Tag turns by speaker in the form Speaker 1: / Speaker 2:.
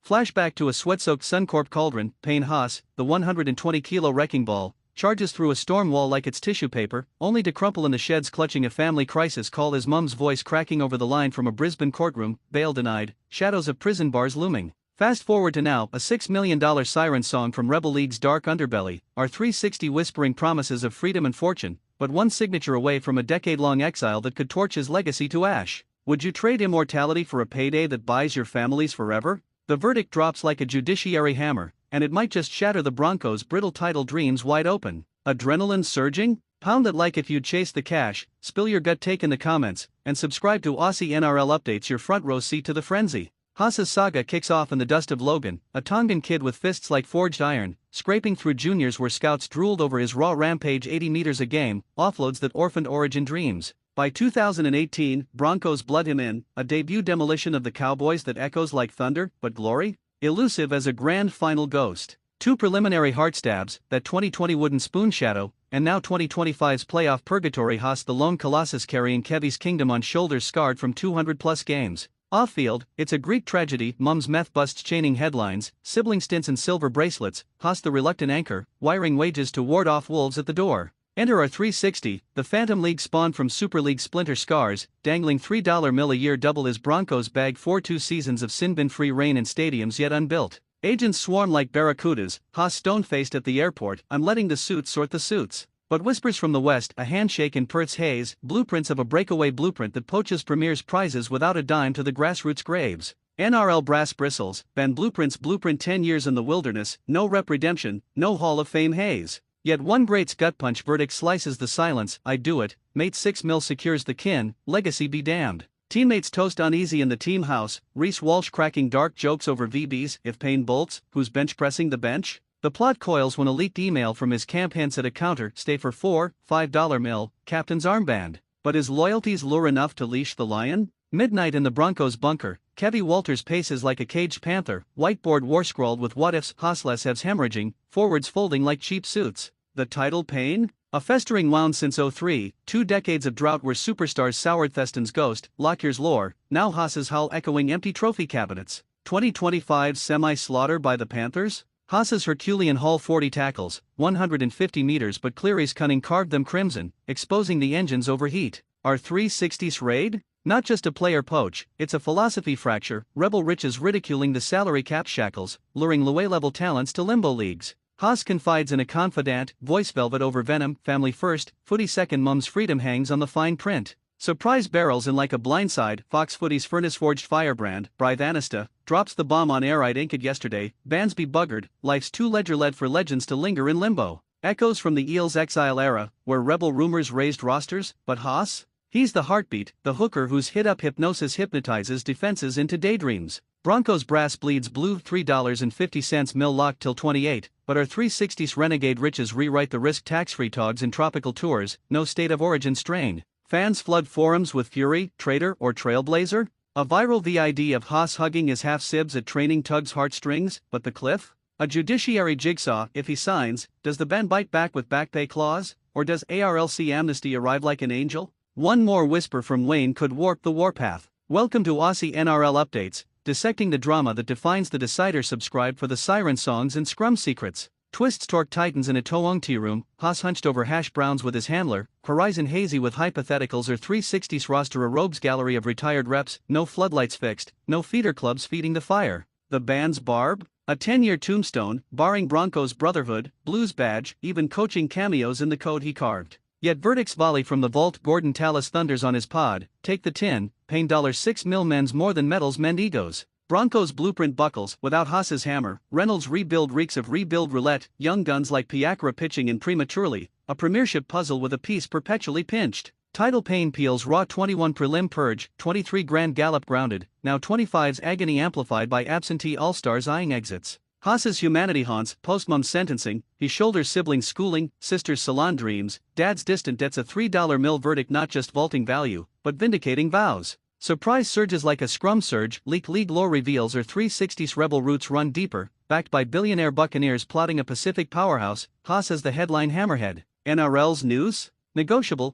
Speaker 1: Flashback to a sweat-soaked Suncorp cauldron. Payne Haas, the 120-kilo wrecking ball, charges through a storm wall like it's tissue paper, only to crumple in the sheds clutching a family crisis call, his mum's voice cracking over the line from a Brisbane courtroom, bail denied, shadows of prison bars looming. Fast forward to now, a $6 million siren song from Rebel League's dark underbelly, our 360 whispering promises of freedom and fortune, but one signature away from a decade-long exile that could torch his legacy to ash. Would you trade immortality for a payday that buys your families forever? The verdict drops like a judiciary hammer, and it might just shatter the Broncos' brittle title dreams wide open. Adrenaline surging? Pound it like if you'd chase the cash, spill your gut take in the comments, and subscribe to Aussie NRL Updates, your front row seat to the frenzy. Haas's saga kicks off in the dust of Logan, a Tongan kid with fists like forged iron, scraping through juniors where scouts drooled over his raw rampage 80 meters a game, offloads that orphaned origin dreams. By 2018, Broncos blood him in, a debut demolition of the Cowboys that echoes like thunder, but glory? Elusive as a grand final ghost. 2 preliminary heart stabs, that 2020 wooden spoon shadow, and now 2025's playoff purgatory. Haas, the lone colossus carrying Kevy's kingdom on shoulders scarred from 200-plus games. Off-field, it's a Greek tragedy, mum's meth busts chaining headlines, sibling stints and silver bracelets, Haas the reluctant anchor, wiring wages to ward off wolves at the door. Enter our 360, the Phantom League spawned from Super League splinter scars, dangling $3 mil a year, double his Broncos bag for 2 seasons of sin-bin-free reign in stadiums yet unbuilt. Agents swarm like barracudas, Haas stone-faced at the airport, I'm letting the suits sort the suits. But whispers from the west, a handshake in Perth's haze, blueprints of a breakaway blueprint that poaches premier's prizes without a dime to the grassroots graves. NRL brass bristles, ban blueprints, blueprint 10 years in the wilderness, no rep redemption, no Hall of Fame haze. Yet one great's gut punch verdict slices the silence, I do it, mate 6 mil secures the kin, legacy be damned. Teammates toast uneasy in the team house, Reece Walsh cracking dark jokes over VBs, if Payne bolts, who's bench pressing the bench? The plot coils when a leaked email from his camp hints at a counter, stay for $4-5 mil, captain's armband. But is loyalty's lure enough to leash the lion? Midnight in the Broncos bunker, Kevy Walters paces like a caged panther, whiteboard war scrawled with what ifs, Haasleshev's hemorrhaging, forwards folding like cheap suits. The title Payne? A festering wound since 03, 2 decades of drought where superstars soured Theston's ghost, Lockyer's lore, now Haas's howl echoing empty trophy cabinets. 2025's semi-slaughter by the Panthers? Haas's Herculean haul 40 tackles, 150 meters, but Cleary's cunning carved them crimson, exposing the engine's overheat. Our 360's raid? Not just a player poach, it's a philosophy fracture, rebel riches ridiculing the salary cap shackles, luring low-level talents to limbo leagues. Haas confides in a confidant, voice velvet over venom, family first, footy second, mum's freedom hangs on the fine print. Surprise barrels in like a blindside, Fox Footy's furnace-forged firebrand, Brythe Anista, drops the bomb on air, I'd ink it yesterday, bands be buggered, life's too ledger-led for legends to linger in limbo. Echoes from the Eels' exile era, where rebel rumors raised rosters, but Haas? He's the heartbeat, the hooker whose hit-up hypnosis hypnotizes defenses into daydreams. Broncos brass bleeds blue, $3.50 mil locked till 28, but our 360's renegade riches rewrite the risk tax-free togs in tropical tours, no state of origin strain. Fans flood forums with fury, traitor or trailblazer? A viral vid of Haas hugging his half-sibs at training tugs heartstrings, but the cliff? A judiciary jigsaw, if he signs, does the ban bite back with back pay clause? Or does ARLC amnesty arrive like an angel? One more whisper from Wayne could warp the warpath. Welcome to Aussie NRL Updates, dissecting the drama that defines the decider. Subscribe for the siren songs and scrum secrets. Twists torque titans in a Toong tea room, Haas hunched over hash browns with his handler, Horizon hazy with hypotheticals, or 360's roster a robes gallery of retired reps, no floodlights fixed, no feeder clubs feeding the fire. The band's barb? A 10-year tombstone, barring Broncos brotherhood, blues badge, even coaching cameos in the code he carved. Yet verdicts volley from the vault, Gordon Tallis thunders on his pod, take the tin, Payne $6 mil men's more than medals mend egos. Broncos blueprint buckles, without Haas's hammer, Reynolds rebuild reeks of rebuild roulette, young guns like Piakra pitching in prematurely, a premiership puzzle with a piece perpetually pinched. Title Payne peels raw 21 prelim purge, 23 grand gallop grounded, now 25's agony amplified by absentee all-stars eyeing exits. Haas's humanity haunts, post-mum sentencing, he shoulders siblings schooling, sisters salon dreams, dad's distant debts, a $3 mil verdict not just vaulting value, but vindicating vows. Surprise surges like a scrum surge, leak league lore reveals our 360's rebel roots run deeper, backed by billionaire Buccaneers plotting a Pacific powerhouse, Haas as the headline hammerhead. NRL's news? Negotiable,